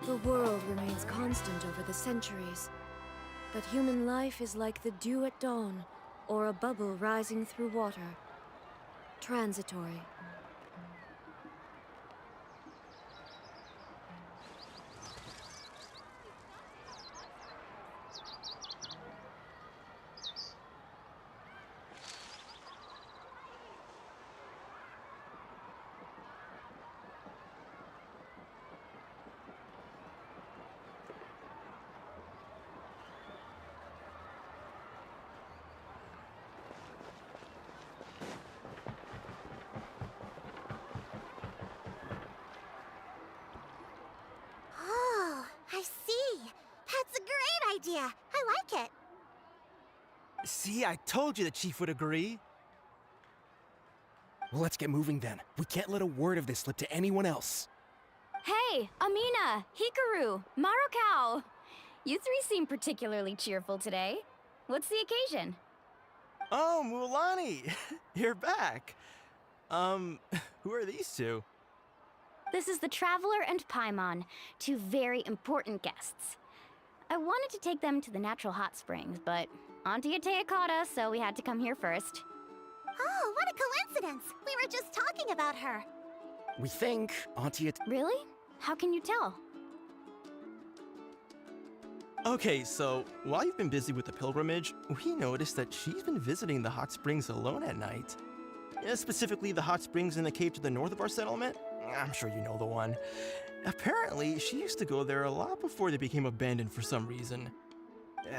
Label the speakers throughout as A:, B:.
A: The world remains constant over the centuries, but human life is like the dew at dawn, or a bubble rising through water. Transitory.
B: Oh, I see. That's a great idea. I like it.
C: See, I told you the chief would agree.
D: Well, let's get moving then. We can't let a word of this slip to anyone else.
E: Hey, Amina, Hikaru, Marukao. You three seem particularly cheerful today. What's the occasion?
C: Oh, Mulani, you're back. Who are these two?
E: This is the Traveler and Paimon, two very important guests. I wanted to take them to the natural hot springs, but Auntie Atea caught us, so we had to come here first.
B: Oh, what a coincidence. We were just talking about her.
D: We think Auntie
E: Really? How can you tell?
C: Okay, so while you've been busy with the pilgrimage, we noticed that she's been visiting the hot springs alone at night. Specifically, the hot springs in the cave to the north of our settlement. I'm sure you know the one. Apparently, she used to go there a lot before they became abandoned for some reason.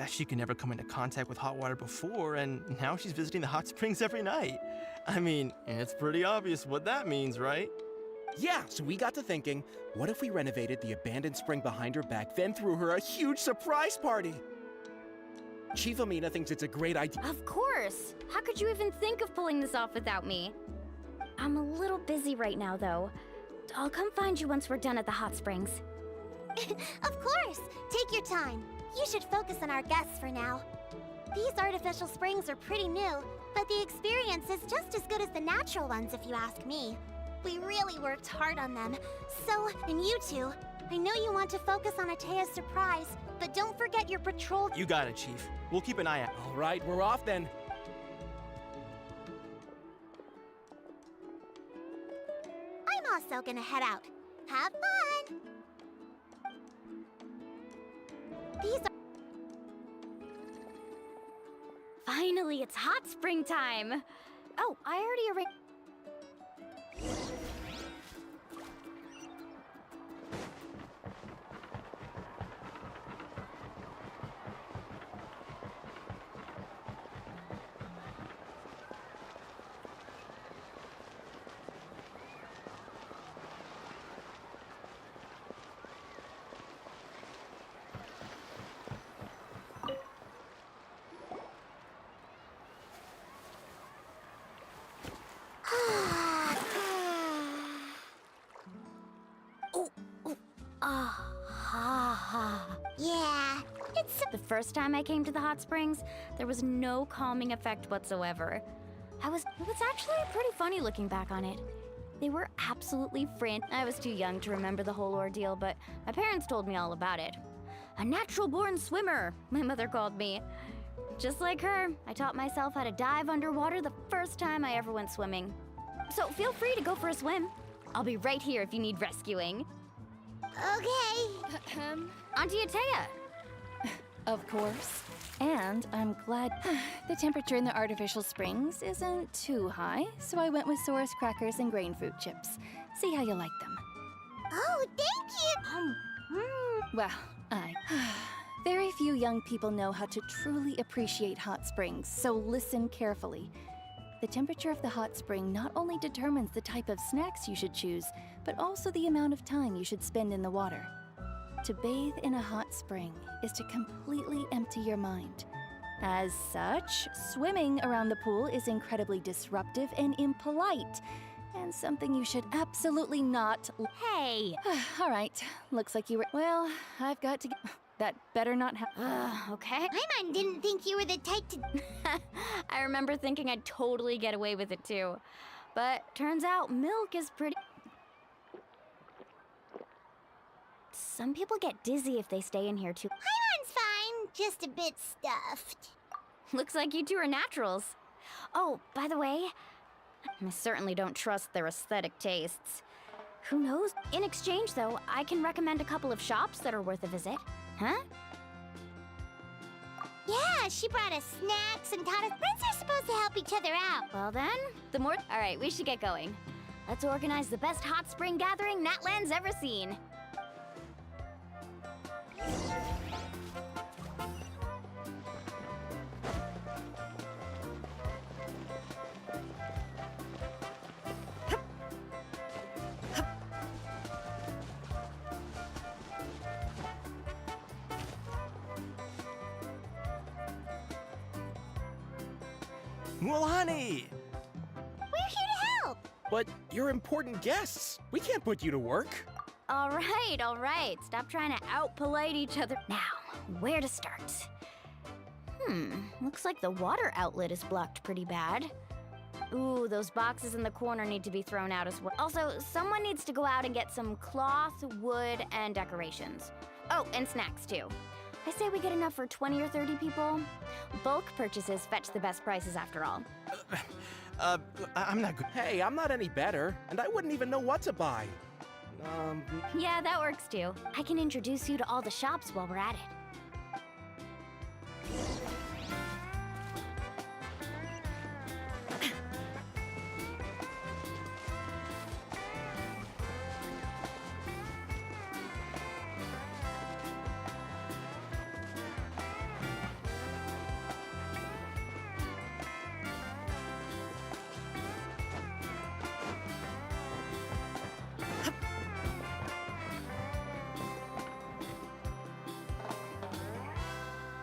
C: She could never come into contact with hot water before, and now she's visiting the hot springs every night. I mean, it's pretty obvious what that means, right?
D: Yeah, so we got to thinking, what if we renovated the abandoned spring behind her back, then threw her a huge surprise party? Chief Amina thinks it's a great idea.
E: Of course! How could you even think of pulling this off without me? I'm a little busy right now, though. I'll come find you once we're done at the hot springs.
B: Of course. Take your time. You should focus on our guests for now. These artificial springs are pretty new, but the experience is just as good as the natural ones if you ask me. We really worked hard on them. So, and you two, I know you want to focus on Atea's surprise, but don't forget your patrol.
C: You got it, Chief. We'll keep an eye out.
D: All right, we're off then.
B: I'm also gonna head out. Have fun! These are...
E: Finally, it's hot spring time! Oh, I already arranged.
B: Yeah, it's...
E: The first time I came to the hot springs, there was no calming effect whatsoever. It was actually pretty funny looking back on it. They were absolutely frantic. I was too young to remember the whole ordeal, but my parents told me all about it. A natural-born swimmer, my mother called me. Just like her, I taught myself how to dive underwater the first time I ever went swimming. So feel free to go for a swim. I'll be right here if you need rescuing.
B: Okay.
E: Auntie Atea!
F: Of course. And I'm glad the temperature in the artificial springs isn't too high, so I went with Saurus crackers and grain fruit chips. See how you like them.
B: Oh, thank you!
F: Well, very few young people know how to truly appreciate hot springs, so listen carefully. The temperature of the hot spring not only determines the type of snacks you should choose, but also the amount of time you should spend in the water. To bathe in a hot spring is to completely empty your mind. As such, swimming around the pool is incredibly disruptive and impolite, and something you should absolutely not.
E: Hey!
F: All right, looks like you were. Well, I've got to get. That better not
E: Okay.
B: Paimon didn't think you were the type to...
E: I remember thinking I'd totally get away with it too. But turns out milk is pretty... Some people get dizzy if they stay in here too.
B: Paimon's fine, just a bit stuffed.
E: Looks like you two are naturals. Oh, by the way, I certainly don't trust their aesthetic tastes. Who knows? In exchange, though, I can recommend a couple of shops that are worth a visit. Huh?
B: Yeah, she brought us snacks and taught us friends are supposed to help each other out.
E: Well then, the more— All right, we should get going. Let's organize the best hot spring gathering Natland's ever seen.
C: Mualani!
B: We're here to help.
D: But you're important guests. We can't put you to work.
E: All right. Stop trying to out-polite each other. Now, where to start? Looks like the water outlet is blocked pretty bad. Ooh, those boxes in the corner need to be thrown out as well. Also, someone needs to go out and get some cloth, wood, and decorations. Oh, and snacks too. I say we get enough for 20 or 30 people. Bulk purchases fetch the best prices after all.
C: I'm not good.
D: Hey, I'm not any better, and I wouldn't even know what to buy.
E: Yeah, that works too. I can introduce you to all the shops while we're at it.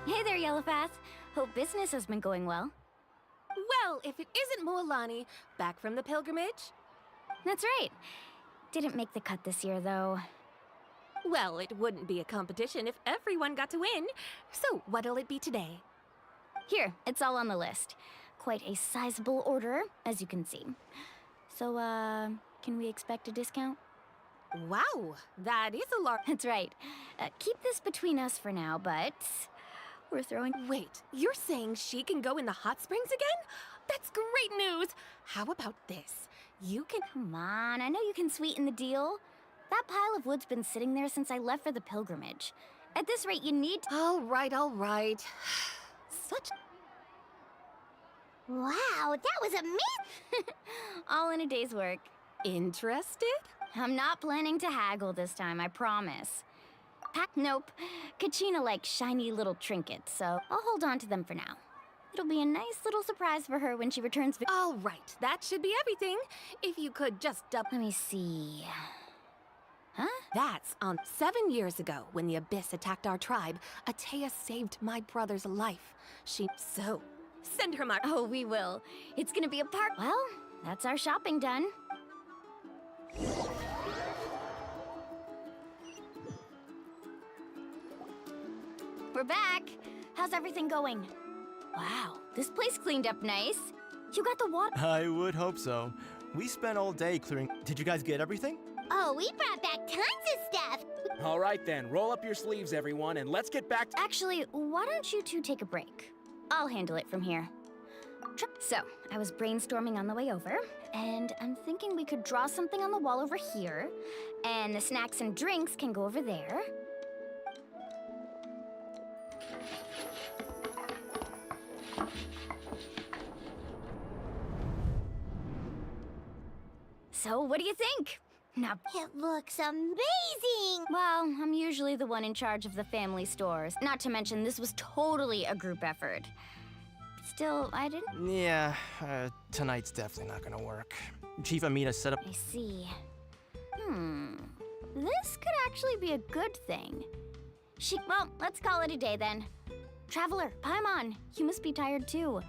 E: Hey there, Yellowpath. Hope business has been going well.
G: Well, if it isn't Mualani, back from the pilgrimage?
E: That's right. Didn't make the cut this year, though.
G: Well, it wouldn't be a competition if everyone got to win. So, what'll it be today?
E: Here, it's all on the list. Quite a sizable order, as you can see. So, can we expect a discount?
G: Wow, that is a large—
E: That's right. Keep this between us for now, but we're throwing—
G: Wait, you're saying she can go in the hot springs again? That's great news! How about this? You can—
E: Come on, I know you can sweeten the deal. That pile of wood's been sitting there since I left for the pilgrimage. At this rate, you need—
G: All right. Such—
B: Wow, that was amazing.
E: all in a day's work.
G: Interested?
E: I'm not planning to haggle this time, I promise. Nope. Kachina likes shiny little trinkets, so I'll hold on to them for now. It'll be a nice little surprise for her when she returns.
G: All right, that should be everything. If you could just
E: Let me see. Huh?
G: That's on 7 years ago when the Abyss attacked our tribe. Atea saved my brother's life. So, send her my—
E: Oh, we will. It's gonna be a park. Well, that's our shopping done. We're back. How's everything going? Wow, this place cleaned up nice. You got the water.
C: I would hope so. We spent all day clearing. Did you guys get everything?
B: Oh, we brought back tons of stuff.
D: All right then, roll up your sleeves, everyone, and let's get back to—
E: Actually, why don't you two take a break? I'll handle it from here. So, I was brainstorming on the way over, and I'm thinking we could draw something on the wall over here, and the snacks and drinks can go over there. So, what do you think? Now,
B: It looks amazing.
E: well, I'm usually the one in charge of the family stores. Not to mention, this was totally a group effort. Still, I didn't—
C: Yeah, tonight's definitely not gonna work. Chief Amina set up.
E: I see. This could actually be a good thing. Well, let's call it a day then. Traveler, Paimon, you must be tired too.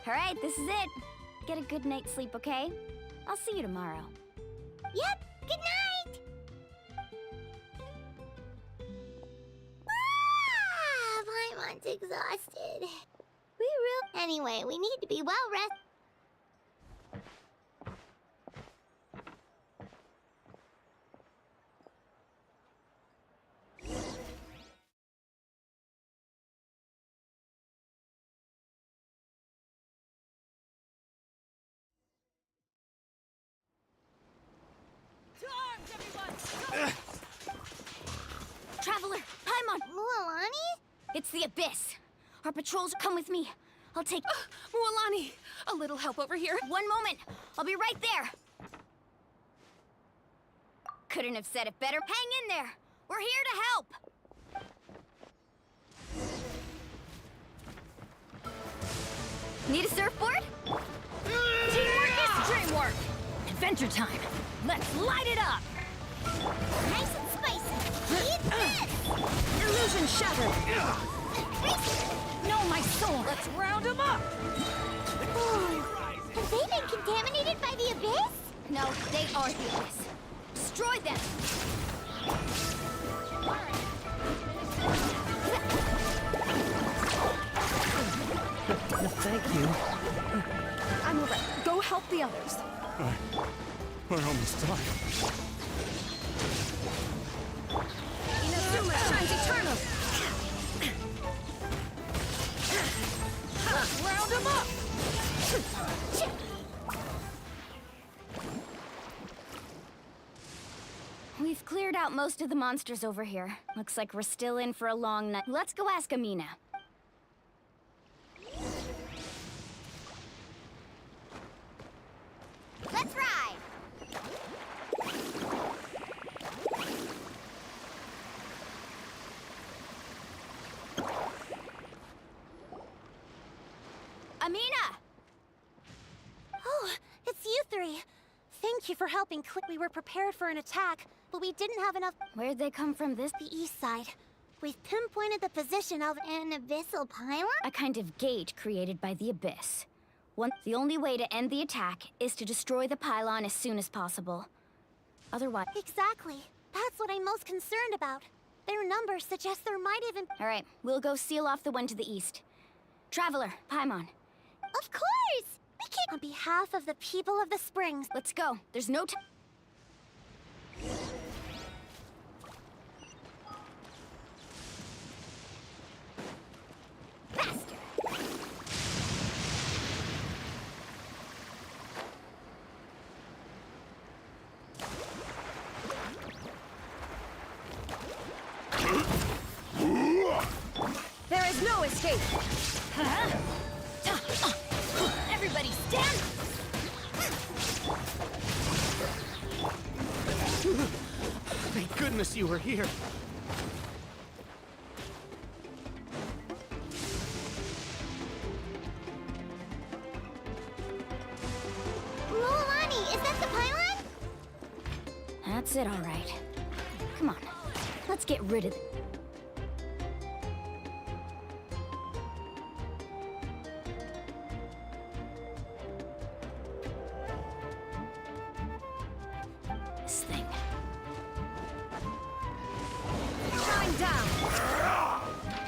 E: All right, this is it. Get a good night's sleep, okay? I'll see you tomorrow.
B: Yep, good night! Paimon's exhausted. Anyway, we need to be well rested.
E: Traveler, Paimon!
B: Mualani?
E: It's the Abyss. Our patrols come with me. I'll take...
G: Mualani, a little help over here.
E: One moment. I'll be right there. Couldn't have said it better. Hang in there. We're here to help. Need a surfboard? Teamwork is dreamwork. Adventure time. Let's light it up.
B: Nice and spicy. Eat this!
E: Illusion shattered. No, my soul. Let's round them up.
B: Have they been contaminated by the Abyss?
E: No, they are the Abyss. Destroy them.
C: Thank you.
G: I'm all right. Go help the others.
C: We're almost done.
E: Inazuma shines eternal. Let's round them up. We've cleared out most of the monsters over here. Looks like we're still in for a long night. Let's go ask Amina.
B: Let's ride!
E: Amina!
B: Oh, it's you three. Thank you for helping. We were prepared for an attack, but we didn't have enough.
E: Where'd they come from this?
B: The east side. We've pinpointed the position of an abyssal pylon?
E: A kind of gate created by the Abyss. The only way to end the attack is to destroy the pylon as soon as possible. Otherwise...
B: Exactly. That's what I'm most concerned about. Their numbers suggest there might even...
E: All right, we'll go seal off the one to the east. Traveler, Paimon.
B: Of course! We can... On behalf of the people of the Springs...
E: Let's go. There's no time.
B: Faster!
E: There is no escape! Everybody stand!
D: Thank goodness you were here.
B: Mualani, is that the pylon?
E: That's it, all right. Come on, let's get rid of it. This thing. Shine down!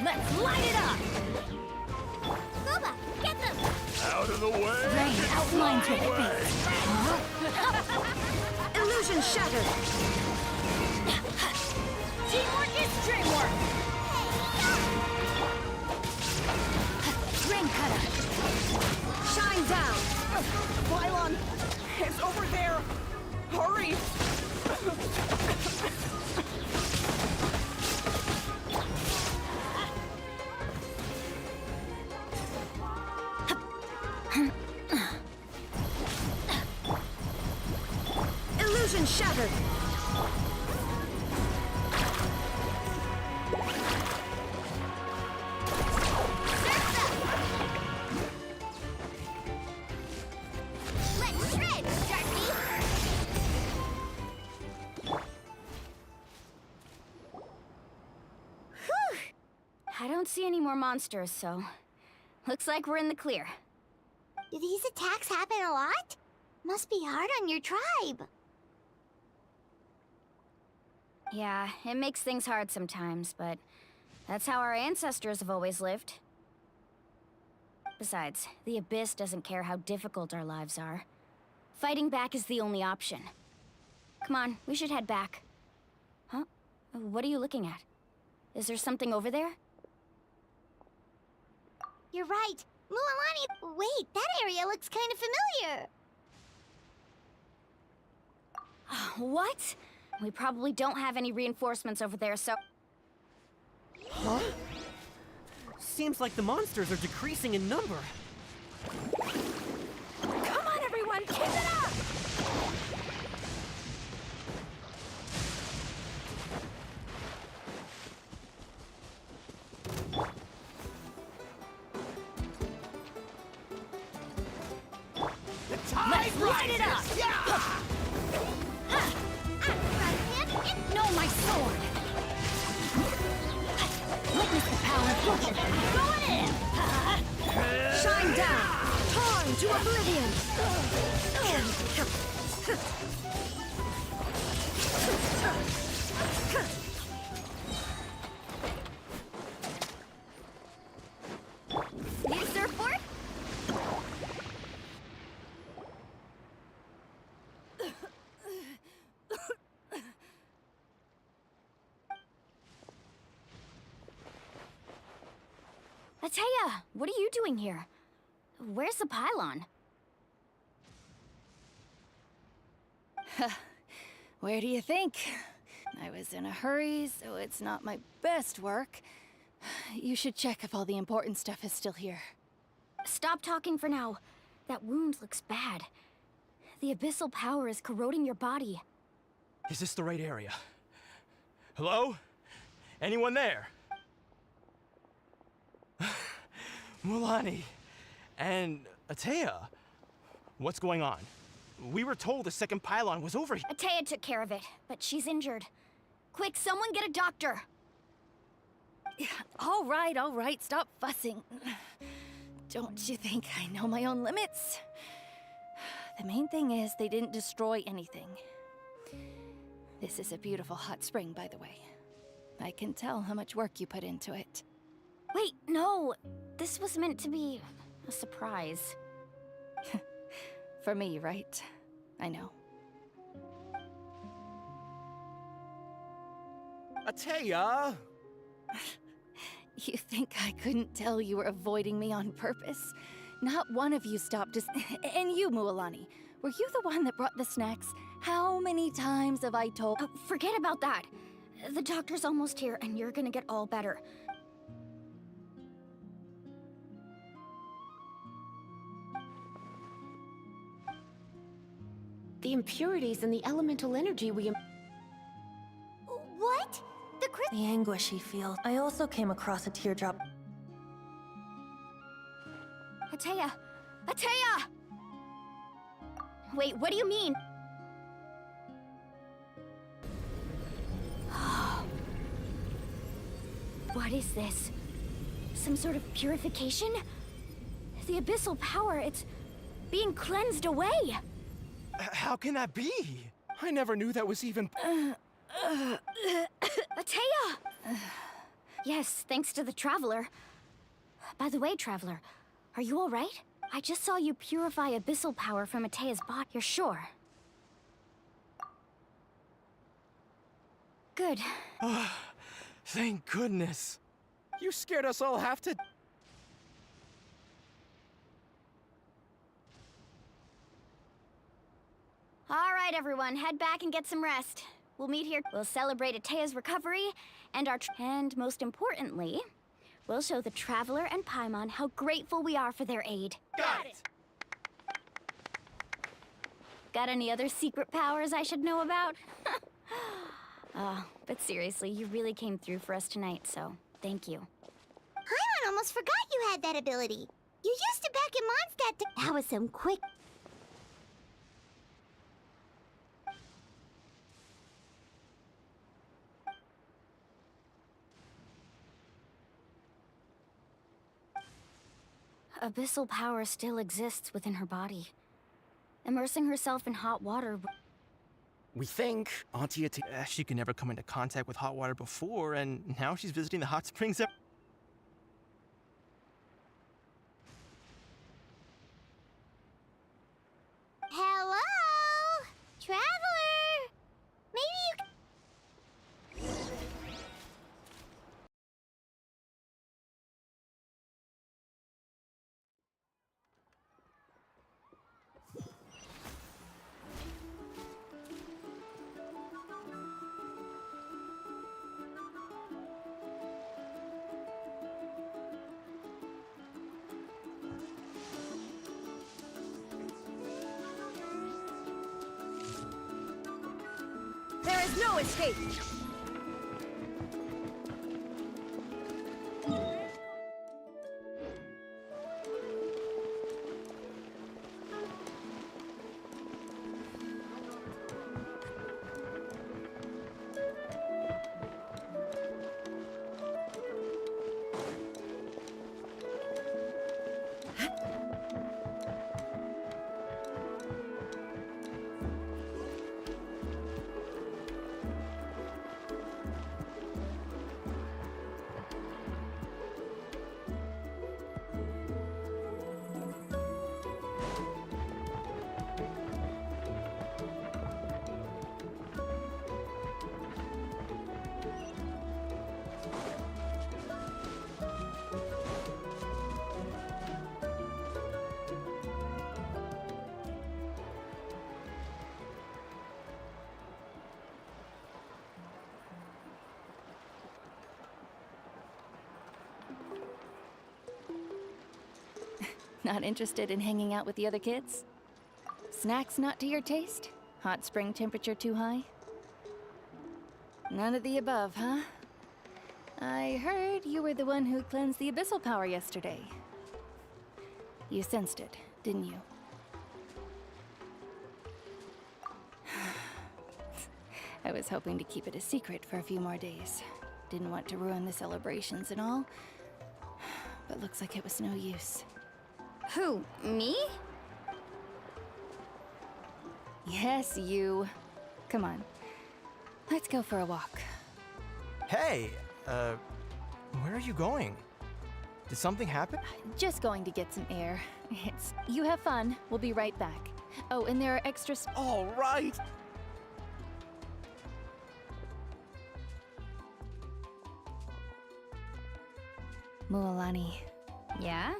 E: Let's light it up!
B: Boba, get them!
C: Out of the way!
E: Rain outlines your face. Illusion shattered! Teamwork is dreamwork! Rain cutter! Shine down!
G: Pylon! It's over there! Hurry!
E: Illusion shattered!
B: Let's shred, Sharky!
E: I don't see any more monsters, so... Looks like we're in the clear.
B: Do these attacks happen a lot? Must be hard on your tribe.
E: Yeah, it makes things hard sometimes, but that's how our ancestors have always lived. Besides, the Abyss doesn't care how difficult our lives are. Fighting back is the only option. Come on, we should head back. Huh? What are you looking at? Is there something over there?
B: You're right. Mualani, wait, that area looks kind of familiar.
E: What? We probably don't have any reinforcements over there, so...
H: Huh? Seems like the monsters are decreasing in number.
G: Come on, everyone, keep it up!
H: The tide rises!
E: It up!
H: Yeah!
E: No, my sword! Witness the power of fortune! Go in!
A: Shine down! Torn to oblivion!
E: Need a surfboard? Ateya, what are you doing here? Where's the pylon?
F: Where do you think? I was in a hurry, so it's not my best work. You should check if all the important stuff is still here.
E: Stop talking for now. That wound looks bad. The abyssal power is corroding your body.
C: Is this the right area? Hello? Anyone there? Mulani and Ateya, what's going on? We were told the second pylon was over here.
E: Ateya took care of it, but she's injured. Quick, someone get a doctor!
F: All right, stop fussing. Don't you think I know my own limits? The main thing is they didn't destroy anything. This is a beautiful hot spring, by the way. I can tell how much work you put into it.
E: Wait, no! This was meant to be a surprise.
F: For me, right? I know.
D: Ateya!
F: You think I couldn't tell you were avoiding me on purpose? Not one of you stopped us. And you, Mualani, were you the one that brought the snacks? How many times have I told—
E: Forget about that. The doctor's almost here, and you're gonna get all better.
G: The impurities and the elemental energy we...
B: What?
I: The anguish he feels. I also came across a teardrop.
E: Ateya! Ateya! Wait, what do you mean? What is this? Some sort of purification? The abyssal power, it's being cleansed away!
C: How can that be?
D: I never knew that was even...
E: Ateya! Yes, thanks to the Traveler. By the way, Traveler, are you alright? I just saw you purify abyssal power from Ateya's body. You're sure? Good.
C: Thank goodness.
D: You scared us all half to...
E: Alright, everyone, head back and get some rest. We'll meet here. We'll celebrate Ateya's recovery, and and most importantly, we'll show the Traveler and Paimon how grateful we are for their aid.
C: Got it!
E: Got any other secret powers I should know about? But seriously, you really came through for us tonight, so thank you.
B: Paimon almost forgot you had that ability. You used it back in Mondstadt to... That was some quick...
E: abyssal power still exists within her body. Immersing herself in hot water.
D: We think Auntie
C: She could never come into contact with hot water before, and now she's visiting the hot springs.
B: Hello? Traveler? Maybe you c-
G: There is no escape!
F: Not interested in hanging out with the other kids? Snacks not to your taste? Hot spring temperature too high? None of the above, huh? I heard you were the one who cleansed the abyssal power yesterday. You sensed it, didn't you? I was hoping to keep it a secret for a few more days. Didn't want to ruin the celebrations and all, but looks like it was no use.
E: Who? Me?
F: Yes, you. Come on. Let's go for a walk.
C: Hey, where are you going? Did something happen?
F: Just going to get some air. You have fun. We'll be right back. Oh, and there are extra
D: All right!
F: Mualani,
E: Yeah?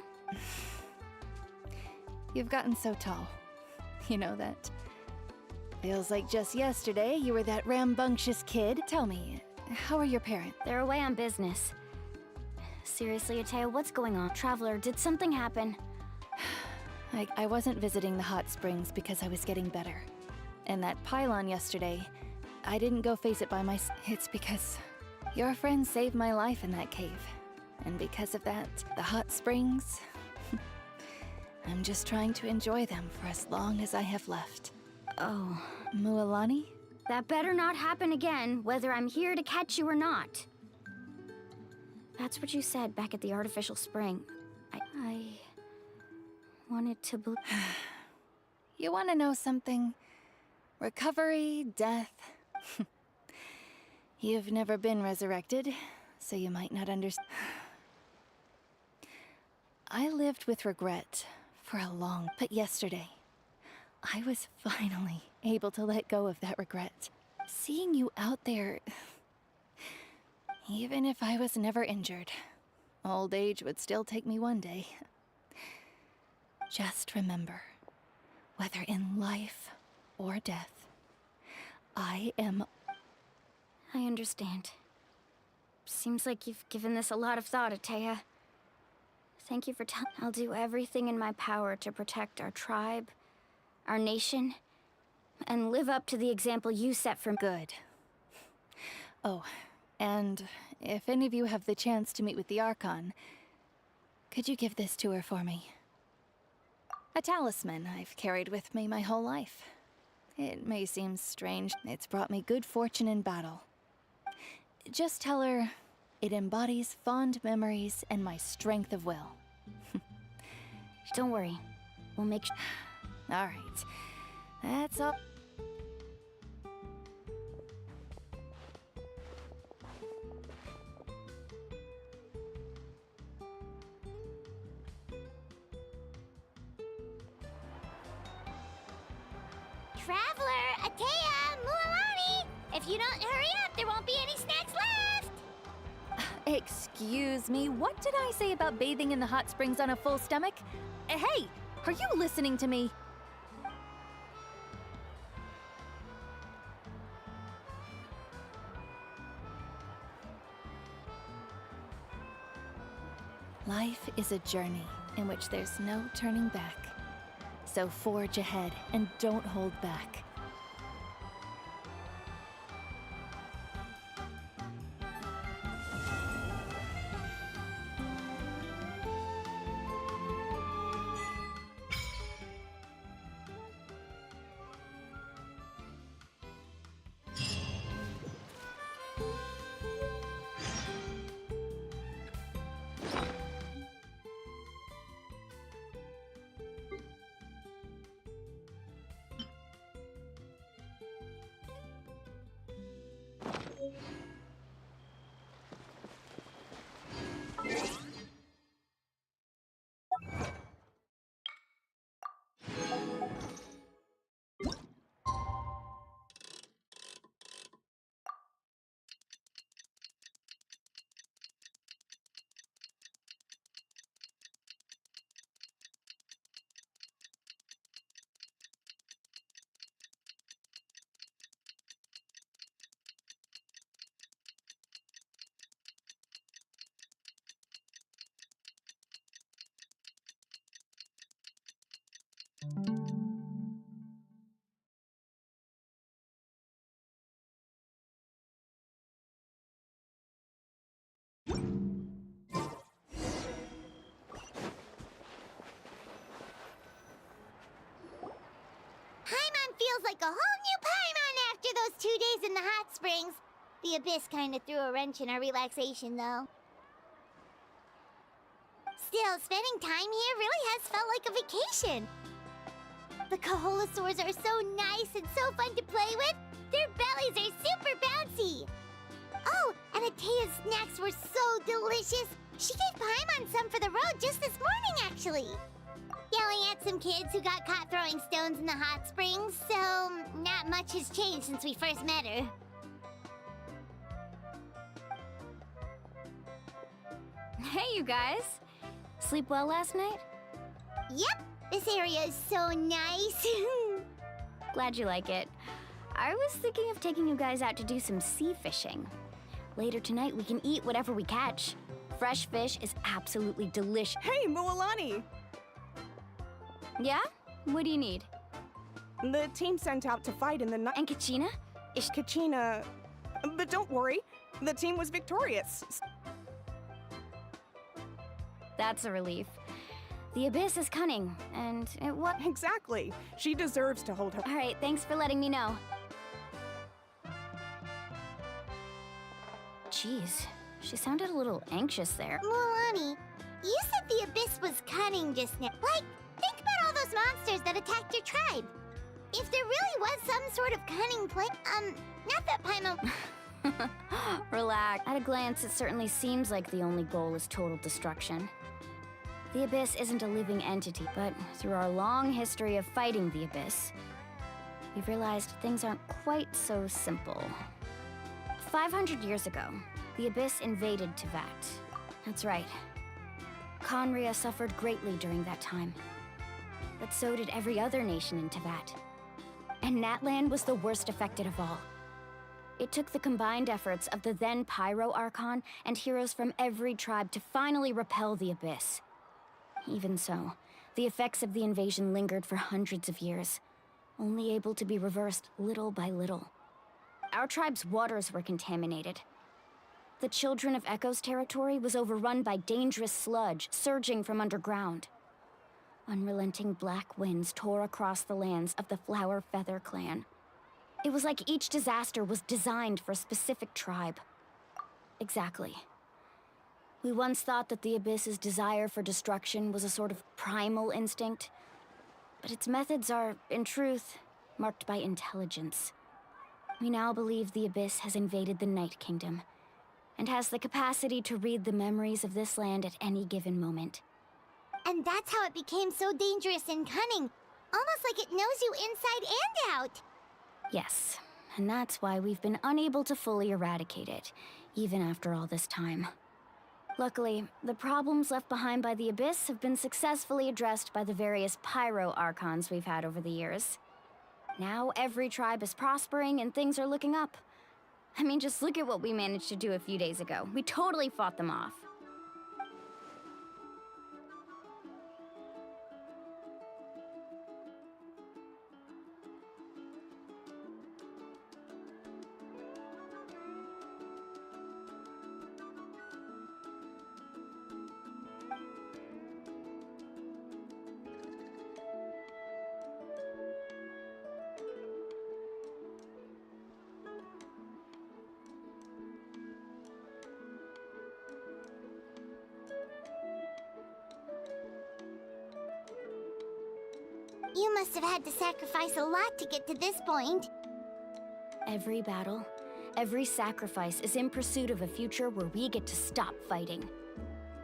F: you've gotten so tall. You know that? Feels like just yesterday you were that rambunctious kid. Tell me, how are your parents?
E: They're away on business. Seriously, Atea, what's going on? Traveler, did something happen?
F: I wasn't visiting the hot springs because I was getting better. And that pylon yesterday, I didn't go face it by myself. It's because your friend saved my life in that cave. And because of that, the hot springs, I'm just trying to enjoy them for as long as I have left.
E: Oh.
F: Mualani?
E: That better not happen again, whether I'm here to catch you or not. That's what you said back at the artificial spring. I wanted to believe.
F: You want to know something? Recovery, death. You've never been resurrected, so you might not understand. I lived with regret for a long, but yesterday, I was finally able to let go of that regret. Seeing you out there, even if I was never injured, old age would still take me one day. Just remember, whether in life or death, I
E: understand. Seems like you've given this a lot of thought, Atea. Thank you for telling. I'll do everything in my power to protect our tribe, our nation, and live up to the example you set for me.
F: good. Oh, and if any of you have the chance to meet with the Archon, could you give this to her for me? A talisman I've carried with me my whole life. It may seem strange. It's brought me good fortune in battle. Just tell her it embodies fond memories and my strength of will.
E: Don't worry. We'll make
F: All right. That's all.
B: Traveler, Atea, Mualani! If you don't hurry up, there won't be any snacks left!
F: Excuse me, what did I say about bathing in the hot springs on a full stomach? Hey, are you listening to me? Life is a journey in which there's no turning back. So forge ahead and don't hold back.
B: Paimon feels like a whole new Paimon after those 2 days in the hot springs. The Abyss kinda threw a wrench in our relaxation, though. Still, spending time here really has felt like a vacation. The Kaholasaurs are so nice and so fun to play with. Their bellies are super bouncy. Oh, and Atea's snacks were so delicious. She gave Paimon some for the road just this morning, actually. Yelling at some kids who got caught throwing stones in the hot springs, so not much has changed since we first met her.
E: Hey, you guys. Sleep well last night?
B: Yep, this area is so nice.
E: Glad you like it. I was thinking of taking you guys out to do some sea fishing. Later tonight, we can eat whatever we catch. Fresh fish is absolutely delicious.
J: Hey, Mualani!
E: Yeah? What do you need?
J: The team sent out to fight in the night.
E: And Kachina? Is
J: Kachina. But don't worry, the team was victorious.
E: That's a relief. The Abyss is cunning, and it was.
J: Exactly. She deserves to hold her.
E: All right, thanks for letting me know. Jeez, she sounded a little anxious there.
B: Mualani, you said the Abyss was cunning just now. Like, think about all those monsters that attacked your tribe. If there really was some sort of cunning play, not that Paimon...
E: Relax. At a glance, it certainly seems like the only goal is total destruction. The Abyss isn't a living entity, but through our long history of fighting the Abyss, we've realized things aren't quite so simple. 500 years ago, the Abyss invaded Teyvat. That's right. Conria suffered greatly during that time. But so did every other nation in Teyvat. And Natlan was the worst affected of all. It took the combined efforts of the then Pyro Archon and heroes from every tribe to finally repel the Abyss. Even so, the effects of the invasion lingered for hundreds of years, only able to be reversed little by little. Our tribe's waters were contaminated. The Children of Echo's territory was overrun by dangerous sludge surging from underground. Unrelenting black winds tore across the lands of the Flower Feather clan. It was like each disaster was designed for a specific tribe. Exactly. We once thought that the Abyss's desire for destruction was a sort of primal instinct, but its methods are, in truth, marked by intelligence. We now believe the Abyss has invaded the Night Kingdom, and has the capacity to read the memories of this land at any given moment.
B: And that's how it became so dangerous and cunning. Almost like it knows you inside and out.
E: Yes, and that's why we've been unable to fully eradicate it, even after all this time. Luckily, the problems left behind by the Abyss have been successfully addressed by the various pyro archons we've had over the years. Now every tribe is prospering and things are looking up. I mean, just look at what we managed to do a few days ago. We totally fought them off.
B: You must have had to sacrifice a lot to get to this point.
E: Every battle, every sacrifice is in pursuit of a future where we get to stop fighting.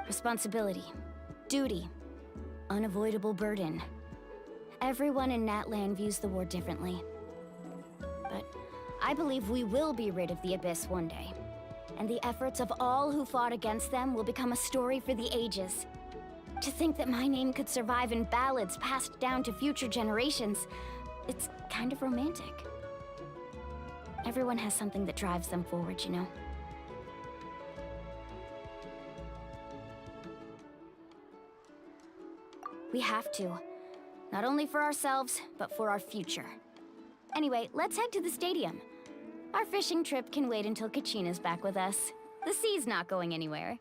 E: Responsibility, duty, unavoidable burden. Everyone in Natlan views the war differently. But I believe we will be rid of the Abyss one day. And the efforts of all who fought against them will become a story for the ages. To think that my name could survive in ballads passed down to future generations, it's kind of romantic. Everyone has something that drives them forward, you know? We have to. Not only for ourselves, but for our future. Anyway, let's head to the stadium. Our fishing trip can wait until Kachina's back with us. The sea's not going anywhere.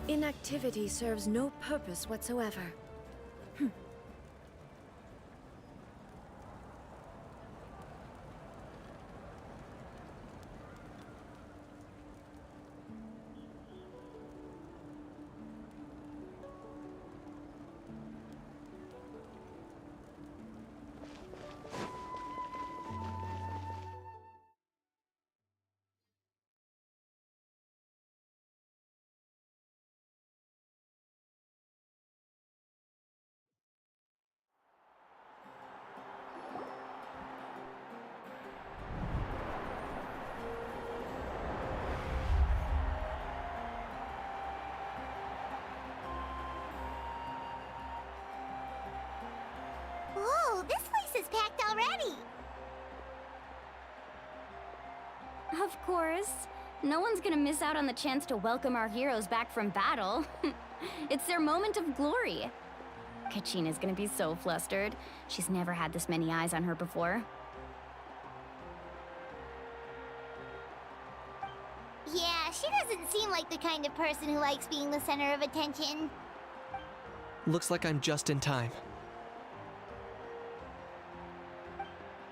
A: Inactivity serves no purpose whatsoever.
B: Whoa, this place is packed already!
E: Of course. No one's gonna miss out on the chance to welcome our heroes back from battle. It's their moment of glory. Kachina's gonna be so flustered. She's never had this many eyes on her before.
B: Yeah, she doesn't seem like the kind of person who likes being the center of attention.
K: Looks like I'm just in time.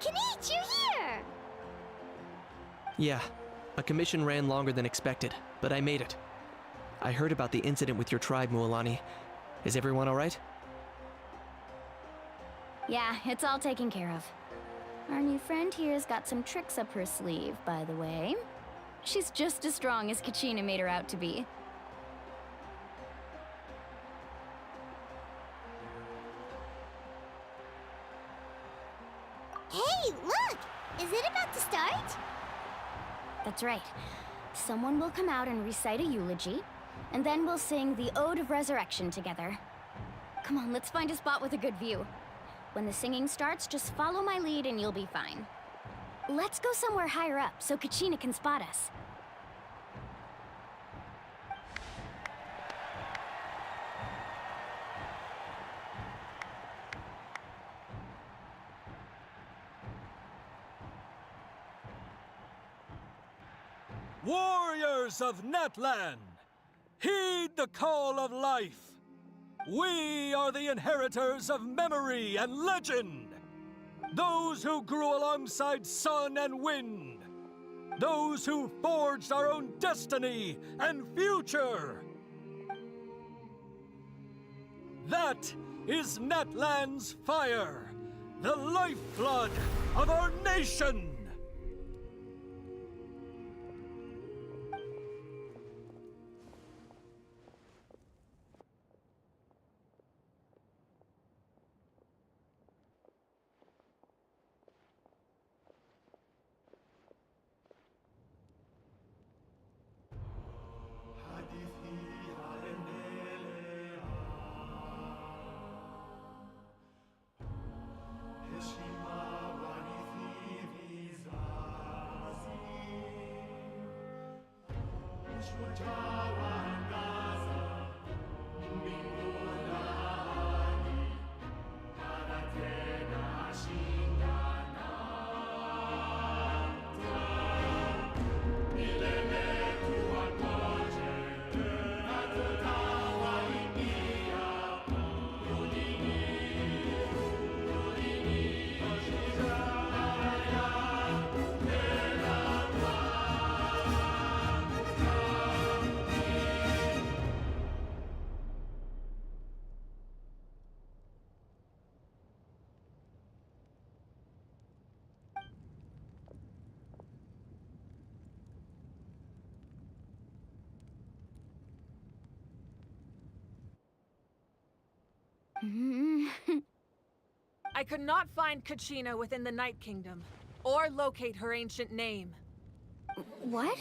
B: Kanich, you're here!
K: Yeah, a commission ran longer than expected, but I made it. I heard about the incident with your tribe, Mualani. Is everyone alright?
E: Yeah, it's all taken care of. Our new friend here's got some tricks up her sleeve, by the way. She's just as strong as Kachina made her out to be.
B: Hey, look! Is it about to start?
E: That's right. Someone will come out and recite a eulogy, and then we'll sing the Ode of Resurrection together. Come on, let's find a spot with a good view. When the singing starts, just follow my lead and you'll be fine. Let's go somewhere higher up so Kachina can spot us.
L: Warriors of Natlan, heed the call of life. We are the inheritors of memory and legend. Those who grew alongside sun and wind. Those who forged our own destiny and future. That is Natlan's fire, the lifeblood of our nation.
M: I could not find Kachina within the Night Kingdom, or locate her ancient name.
E: What?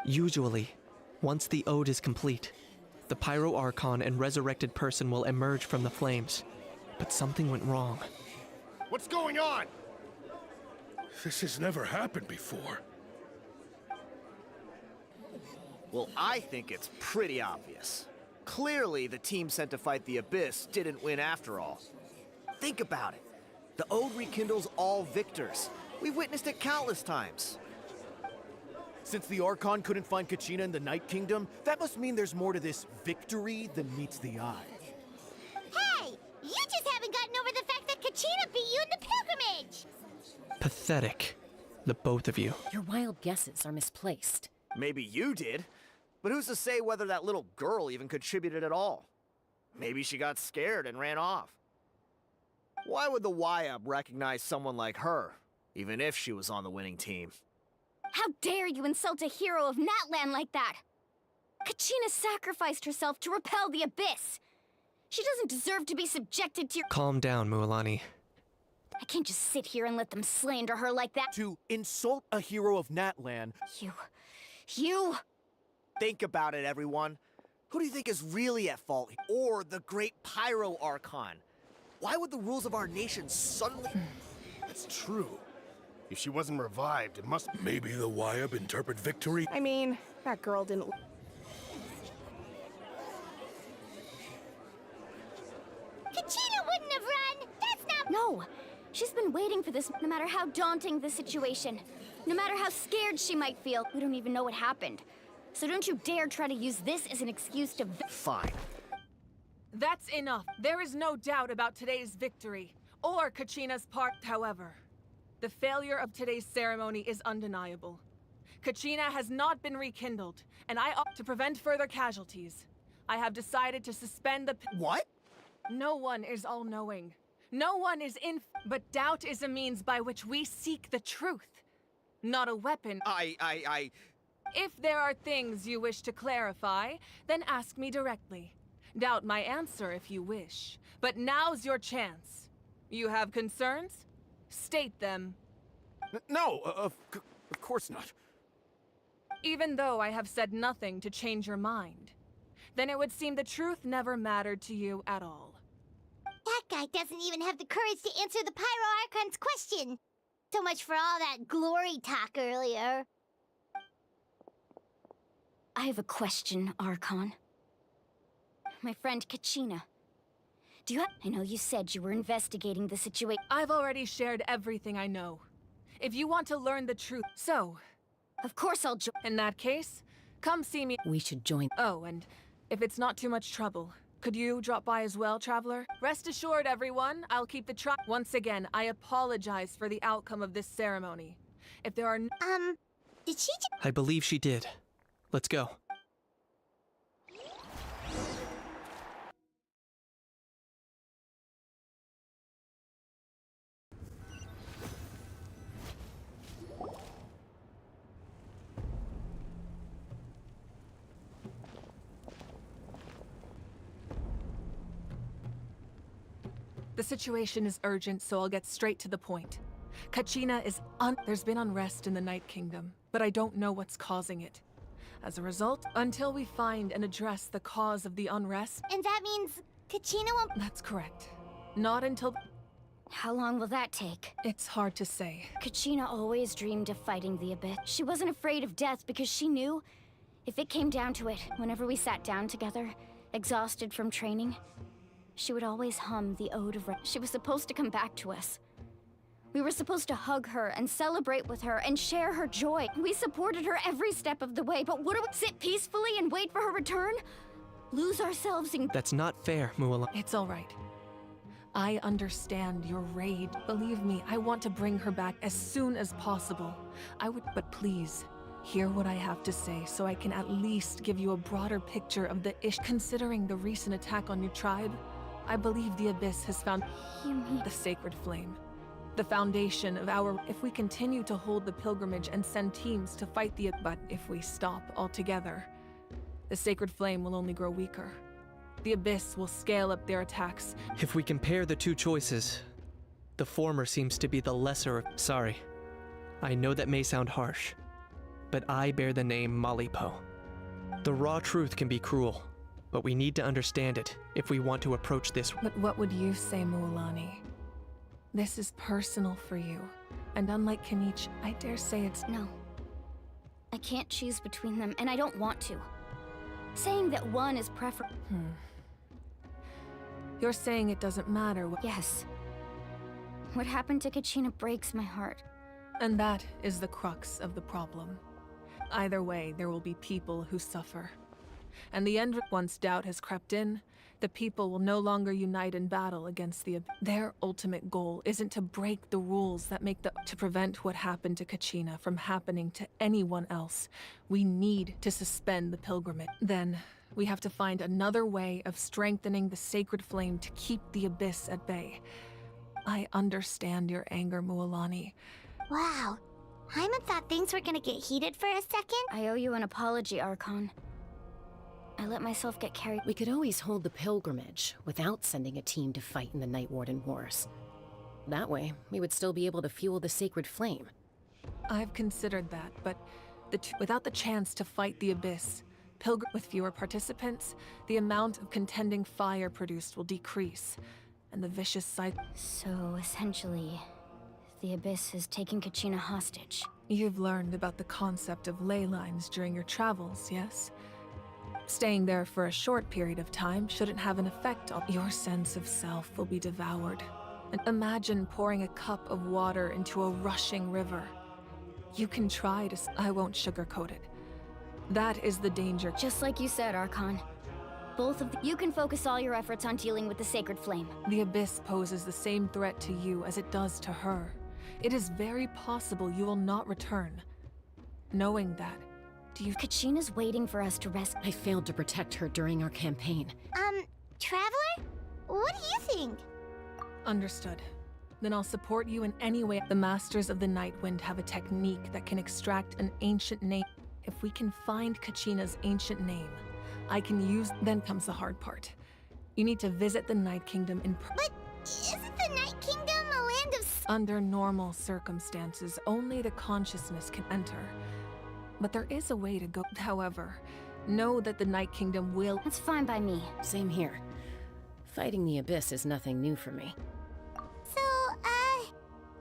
K: Usually, once the ode is complete, the Pyro Archon and resurrected person will emerge from the flames. But something went wrong.
N: What's going on? This has never happened before.
O: Well, I think it's pretty obvious. Clearly, the team sent to fight the Abyss didn't win after all. Think about it. The Ode rekindles all victors. We've witnessed it countless times. Since the Archon couldn't find Kachina in the Night Kingdom, that must mean there's more to this victory than meets the eye.
B: Hey! You just haven't gotten over the fact that Kachina beat you in the pilgrimage!
K: Pathetic. The both of you.
G: Your wild guesses are misplaced.
O: Maybe you did, but who's to say whether that little girl even contributed at all? Maybe she got scared and ran off. Why would the YUB recognize someone like her, even if she was on the winning team?
E: How dare you insult a hero of Natlan like that? Kachina sacrificed herself to repel the Abyss. She doesn't deserve to be subjected to your—
K: Calm down, Mualani.
E: I can't just sit here and let them slander her like that.
O: To insult a hero of Natlan—
E: You!
O: Think about it, everyone. Who do you think is really at fault? Or the great Pyro Archon? Why would the rules of our nation suddenly—
N: It's true. If she wasn't revived, it must— Maybe the YUB interpret victory—
J: I mean, that girl didn't...
B: Kachina wouldn't have run! That's not—
E: No! She's been waiting for this, no matter how daunting the situation. No matter how scared she might feel. We don't even know what happened. So don't you dare try to use this as an excuse to—
O: Fine.
M: That's enough. There is no doubt about today's victory, or Kachina's part, however. The failure of today's ceremony is undeniable. Kachina has not been rekindled, and to prevent further casualties, I have decided to suspend the—
O: What?
M: No one is all-knowing. No one is but doubt is a means by which we seek the truth, not a weapon. If there are things you wish to clarify, then ask me directly. Doubt my answer if you wish, but now's your chance. You have concerns? State them.
N: No, of course not.
M: Even though I have said nothing to change your mind, then it would seem the truth never mattered to you at all.
B: That guy doesn't even have the courage to answer the Pyro Archon's question. So much for all that glory talk earlier.
E: I have a question, Archon. My friend Kachina. I know you said you were investigating the situation.
M: I've already shared everything I know. If you want to learn the truth,
E: Of course I'll join.
M: In that case, come see me.
G: We should join.
M: Oh, and if it's not too much trouble, could you drop by as well, Traveler? Rest assured, everyone, I'll keep the Once again, I apologize for the outcome of this ceremony. If there are
B: did she
K: I believe she did. Let's go.
M: The situation is urgent, so I'll get straight to the point. Kachina is There's been unrest in the Night Kingdom, but I don't know what's causing it. As a result, until we find and address the cause of the unrest—
B: And that means Kachina won't—
M: That's correct. Not until—
E: How long will that take?
M: It's hard to say.
E: Kachina always dreamed of fighting the Abyss. She wasn't afraid of death because she knew, if it came down to it, whenever we sat down together, exhausted from training, she would always hum the Ode of She was supposed to come back to us. We were supposed to hug her and celebrate with her and share her joy. We supported her every step of the way, but what do we sit peacefully and wait for her return? Lose ourselves in—
K: That's not fair, Mulan.
M: It's all right. I understand your rage. Believe me, I want to bring her back as soon as possible. But please, hear what I have to say so I can at least give you a broader picture of the issue. Considering the recent attack on your tribe, I believe the Abyss has found the Sacred Flame. The foundation of if we continue to hold the pilgrimage and send teams to fight but if we stop altogether, the Sacred Flame will only grow weaker. The Abyss will scale up their attacks.
K: If we compare the two choices, the former seems to be the lesser of— Sorry. I know that may sound harsh, but I bear the name Malipo. The raw truth can be cruel, but we need to understand it if we want to approach this—
M: But what would you say, Mualani? This is personal for you, and unlike Kenichi, I dare say it's—
E: No. I can't choose between them, and I don't want to. Saying that one is preferable—
M: You're saying it doesn't matter what—
E: Yes. What happened to Kachina breaks my heart.
M: And that is the crux of the problem. Either way, there will be people who suffer. And the end— Once doubt has crept in, the people will no longer unite in battle against the— Their ultimate goal isn't to break the rules that make to prevent what happened to Kachina from happening to anyone else. We need to suspend the pilgrimage. Then, we have to find another way of strengthening the Sacred Flame to keep the Abyss at bay. I understand your anger, Mualani.
B: Wow. Hyman thought things were gonna get heated for a second.
E: I owe you an apology, Archon. I let myself get carried—
G: We could always hold the pilgrimage without sending a team to fight in the Night Warden Wars. That way, we would still be able to fuel the Sacred Flame.
M: I've considered that, but without the chance to fight the Abyss, with fewer participants, the amount of contending fire produced will decrease, and the vicious cycle—
E: So, essentially, the Abyss is taking Kachina hostage.
M: You've learned about the concept of ley lines during your travels, yes? Staying there for a short period of time shouldn't have an effect on— Your sense of self will be devoured. And imagine pouring a cup of water into a rushing river. You can try to— I won't sugarcoat it. That is the danger.
E: Just like you said, Archon. Both of you can focus all your efforts on dealing with the Sacred Flame.
M: The Abyss poses the same threat to you as it does to her. It is very possible you will not return. knowing that? Do you—
E: Kachina's waiting for us to rest.
G: I failed to protect her during our campaign.
B: Traveler? What do you think?
M: Understood. Then I'll support you in any way. The Masters of the Nightwind have a technique that can extract an ancient name. If we can find Kachina's ancient name, I can use— Then comes the hard part. You need to visit the Night Kingdom in
B: But isn't the Night Kingdom a land of—
M: Under normal circumstances, only the consciousness can enter. But there is a way to go. However, know that the Night Kingdom will—
E: That's fine by me.
G: Same here. Fighting the Abyss is nothing new for me.
B: So,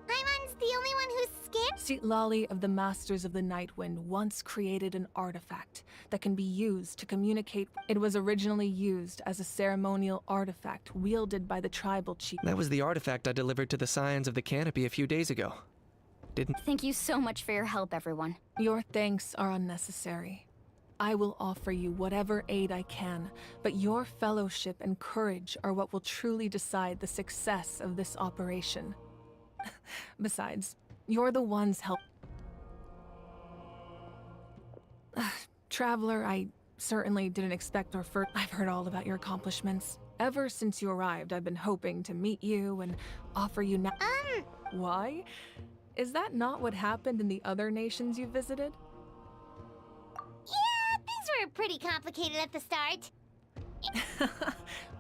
B: Paimon's the only one who's scared?
M: See, Lolly of the Masters of the Nightwind once created an artifact that can be used to communicate. It was originally used as a ceremonial artifact wielded by the tribal chief.
K: That was the artifact I delivered to the Scions of the Canopy a few days ago. Didn't—
E: Thank you so much for your help, everyone.
M: Your thanks are unnecessary. I will offer you whatever aid I can, but your fellowship and courage are what will truly decide the success of this operation. Besides, you're the ones help. Traveler, I certainly didn't expect or first. I've heard all about your accomplishments. Ever since you arrived, I've been hoping to meet you and offer you now. Why? Is that not what happened in the other nations you visited?
B: Yeah, things were pretty complicated at the start.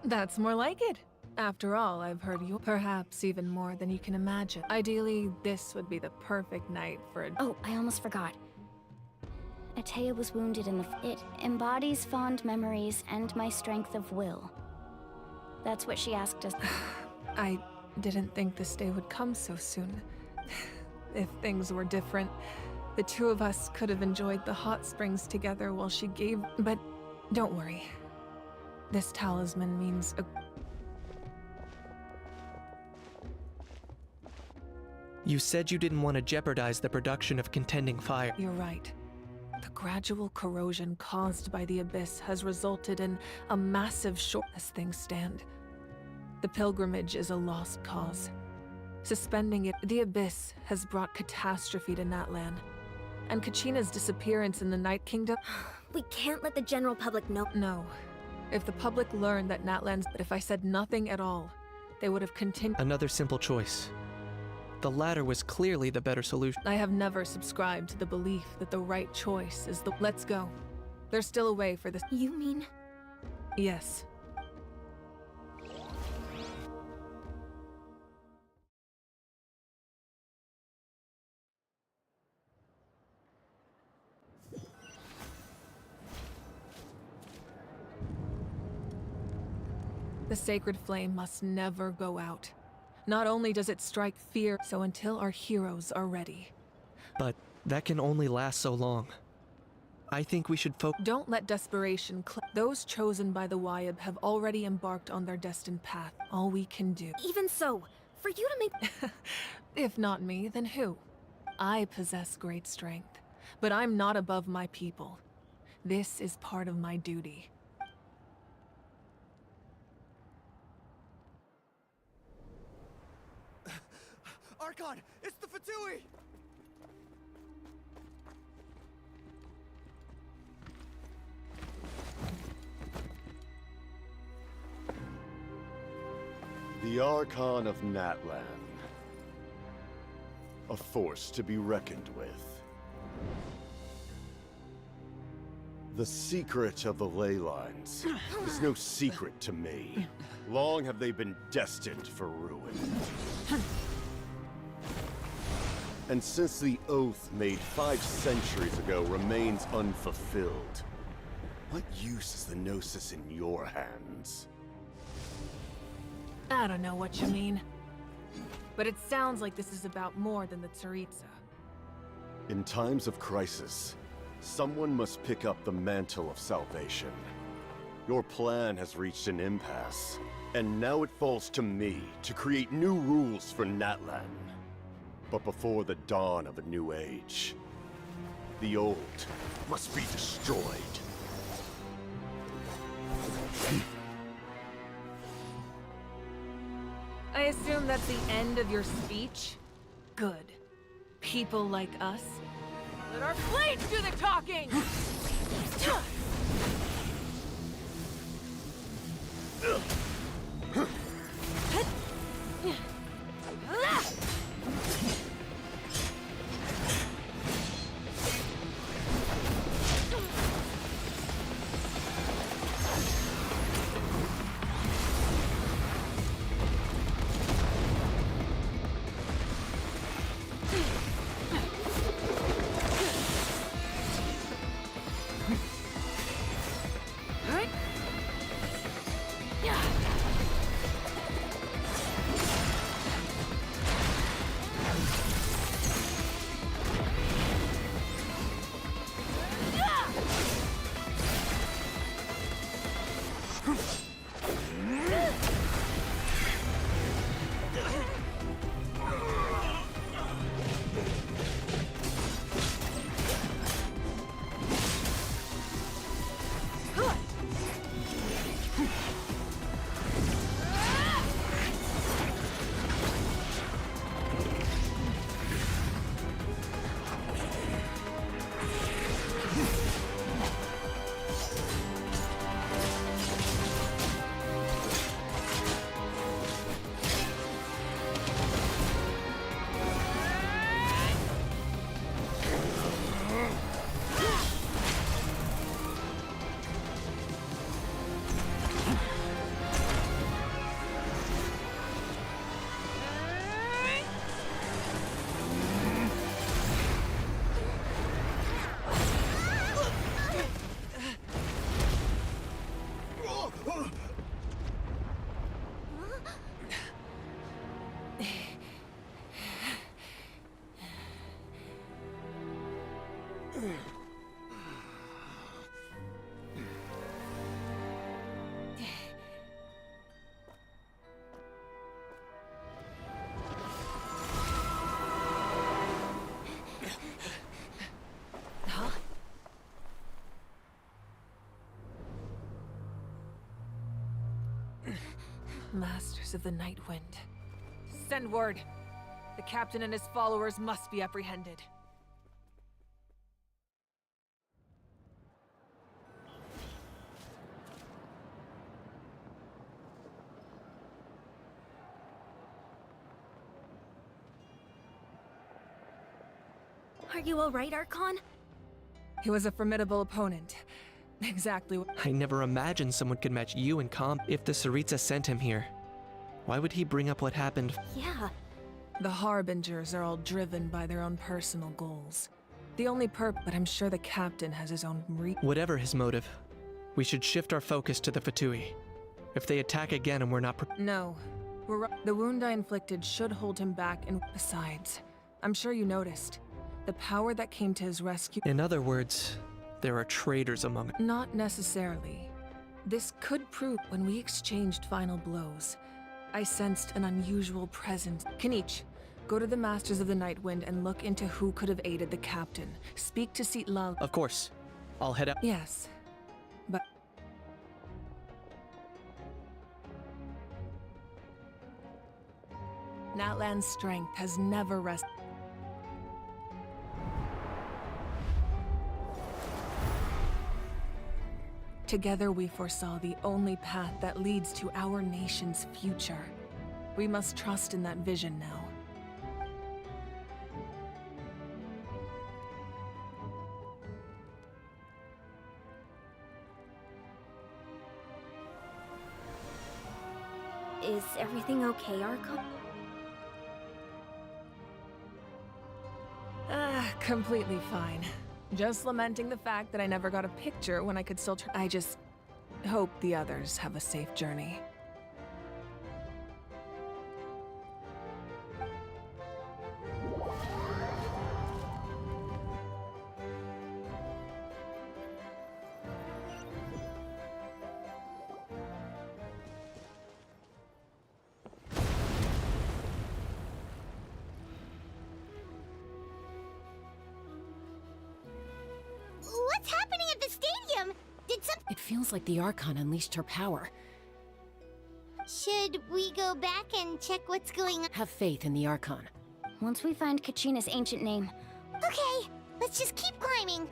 M: That's more like it. After all, I've heard you perhaps even more than you can imagine. Ideally, this would be the perfect night for a—
E: Oh, I almost forgot. Atea was wounded in the— It embodies fond memories and my strength of will. That's what she asked us.
M: I didn't think this day would come so soon. If things were different, the two of us could have enjoyed the hot springs together while she gave— But don't worry. This talisman means a—
K: You said you didn't want to jeopardize the production of contending fire.
M: You're right. The gradual corrosion caused by the Abyss has resulted in a massive short as things stand. The pilgrimage is a lost cause. Suspending it, the Abyss has brought catastrophe to Natlan. And Kachina's disappearance in the Night Kingdom—
A: We can't let the general public know.
M: No. If the public learned that Natlan's— But if I said nothing at all, they would have continued—
K: Another simple choice. The latter was clearly the better solution.
M: I have never subscribed to the belief that the right choice is the— Let's go. There's still a way for this—
A: You mean?
M: Yes. The sacred flame must never go out. Not only does it strike fear, so until our heroes are ready.
K: But that can only last so long. I think we should focus—
M: Don't let desperation Those chosen by the Wayab have already embarked on their destined path. All we can do—
A: Even so, for you to make—
M: If not me, then who? I possess great strength, but I'm not above my people. This is part of my duty.
O: Archon, it's the Fatui!
N: The Archon of Natlan. A force to be reckoned with. The secret of the ley lines is no secret to me. Long have they been destined for ruin. And since the oath made 5 centuries ago remains unfulfilled, what use is the Gnosis in your hands?
M: I don't know what you mean. But it sounds like this is about more than the Tsaritsa.
N: In times of crisis, someone must pick up the mantle of salvation. Your plan has reached an impasse, and now it falls to me to create new rules for Natlan. But before the dawn of a new age, the old must be destroyed.
M: I assume that's the end of your speech? Good. People like us? Let our blades do the talking! Masters of the Night Wind. Send word. The captain and his followers must be apprehended.
A: Are you alright, Archon?
M: He was a formidable opponent. Exactly what—
K: I never imagined someone could match you in comp. If the Saritsa sent him here, why would he bring up what happened?
A: Yeah.
M: The Harbingers are all driven by their own personal goals. The only but I'm sure the captain has his own
K: Whatever his motive, we should shift our focus to the Fatui. If they attack again and we're not
M: No. The wound I inflicted should hold him back, and besides, I'm sure you noticed. The power that came to his rescue—
K: In other words, there are traitors among—
M: Not necessarily. This could prove when we exchanged final blows. I sensed an unusual presence. Kanich, go to the Masters of the Night Wind and look into who could have aided the captain. Speak to Sitlal—
K: Of course. I'll head out—
M: Yes, but— Natlan's strength has never rested. Together we foresaw the only path that leads to our nation's future. We must trust in that vision now.
A: Is everything okay, Archon?
M: Completely fine. Just lamenting the fact that I never got a picture when I could still I just hope the others have a safe journey.
B: What's happening at the stadium? Did some—
G: It feels like the Archon unleashed her power.
B: Should we go back and check what's going on?
G: Have faith in the Archon.
E: Once we find Kachina's ancient name.
B: Okay, let's Let's just keep climbing.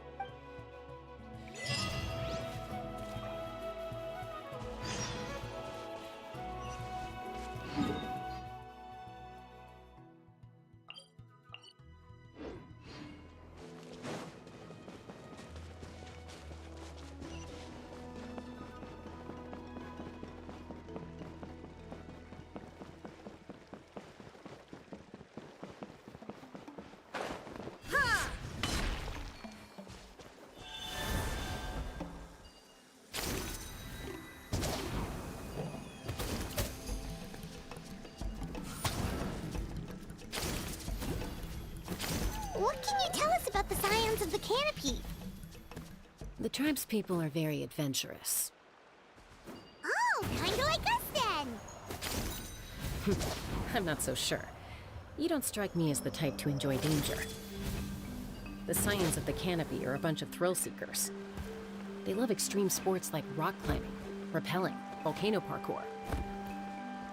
B: What can you tell us about the scions of the canopy?
G: The tribespeople are very adventurous.
B: Oh, kinda like us then.
G: I'm not so sure. You don't strike me as the type to enjoy danger. The scions of the canopy are a bunch of thrill seekers. They love extreme sports like rock climbing, rappelling, volcano parkour,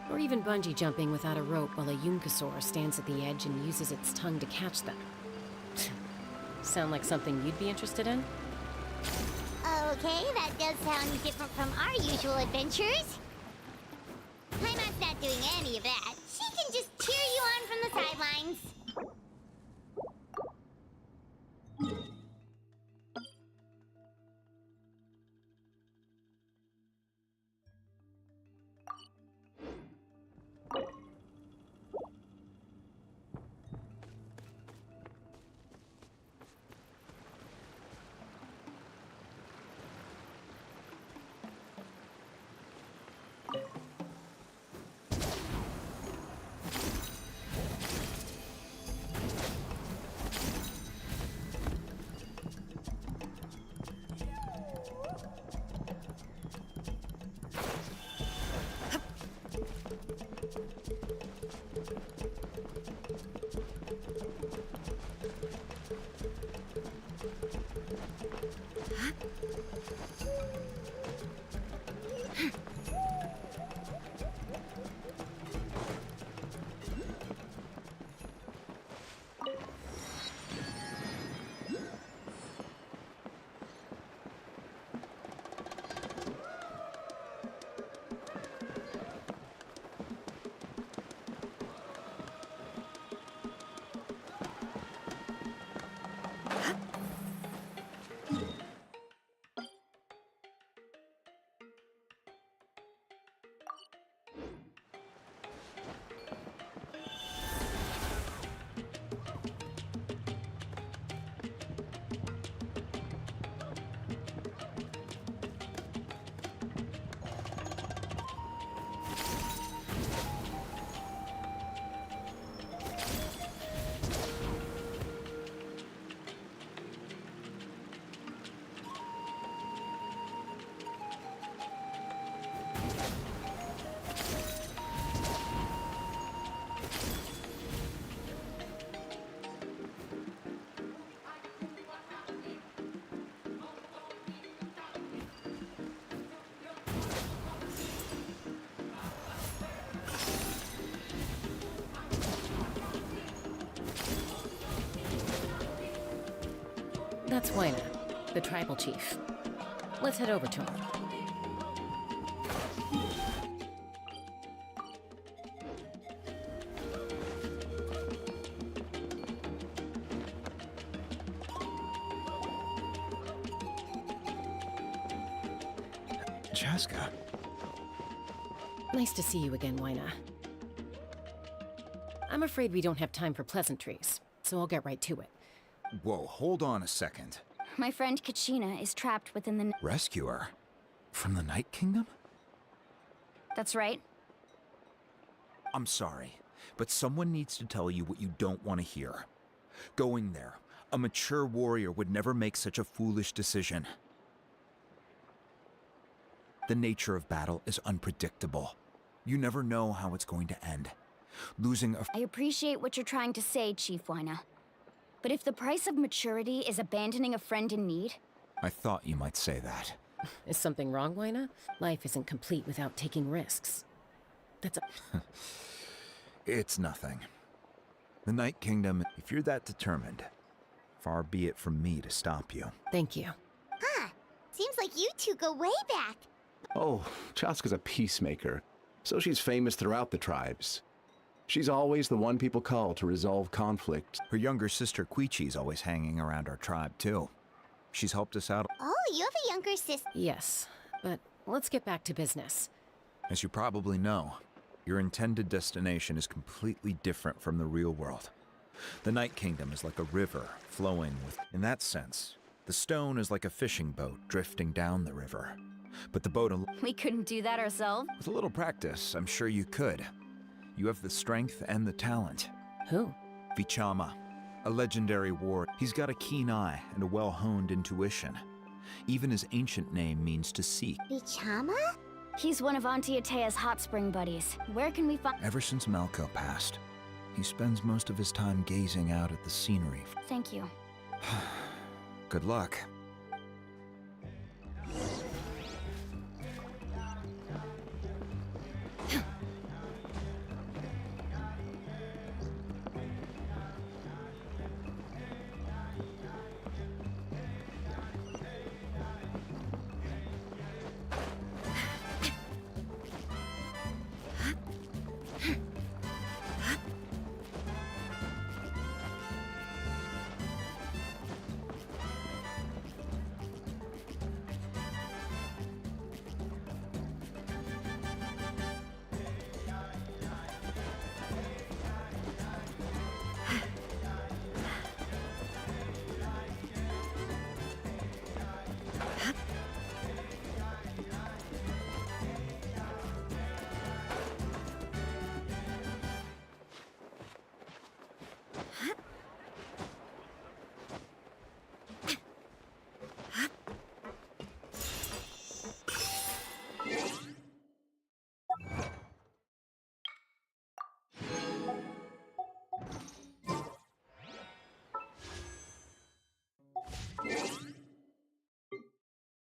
G: or even bungee jumping without a rope while a Yunkasaur stands at the edge and uses its tongue to catch them. Sound like something you'd be interested in?
B: Okay, that does sound different from our usual adventures. Paimon's not doing any of that. She can just cheer you on from the sidelines.
G: That's Wayna, the tribal chief. Let's head over to him.
P: Jessica.
G: Nice to see you again, Wayna. I'm afraid we don't have time for pleasantries, so I'll get right to it.
P: Whoa, hold on a second.
E: My friend Kachina is trapped within the...
P: Rescue her? From the Night Kingdom?
E: That's right.
P: I'm sorry, but someone needs to tell you what you don't want to hear. Going there, a mature warrior would never make such a foolish decision. The nature of battle is unpredictable. You never know how it's going to end. Losing a...
E: I appreciate what you're trying to say, Chief Wayna. But if the price of maturity is abandoning a friend in need...
P: I thought you might say that.
G: Is something wrong, Wayna? Life isn't complete without taking risks. That's a...
P: It's nothing. The Night Kingdom, if you're that determined, Far be it from me to stop you.
G: Thank you.
B: Huh. Seems like you two go way back.
Q: Oh, Chaska's a peacemaker, so she's famous throughout the tribes. She's always the one people call to resolve conflict.
P: Her younger sister Quichi's always hanging around our tribe, too. She's helped us out.
B: Oh, you have a younger sister.
G: Yes, but let's get back to business.
P: As you probably know, your intended destination is completely different from the real world. The Night Kingdom is like a river flowing with... In that sense, the stone is like a fishing boat drifting down the river. But the boat...
E: We couldn't do that ourselves.
P: With a little practice, I'm sure you could. You have the strength and the talent.
G: Who?
P: Vichama, a legendary warrior. He's got a keen eye and a well-honed intuition. Even his ancient name means to seek.
B: Vichama?
E: He's one of Auntie Atea's hot spring buddies. Where can we find...
P: Ever since Malco passed, he spends most of his time gazing out at the scenery.
E: Thank you.
P: Good luck.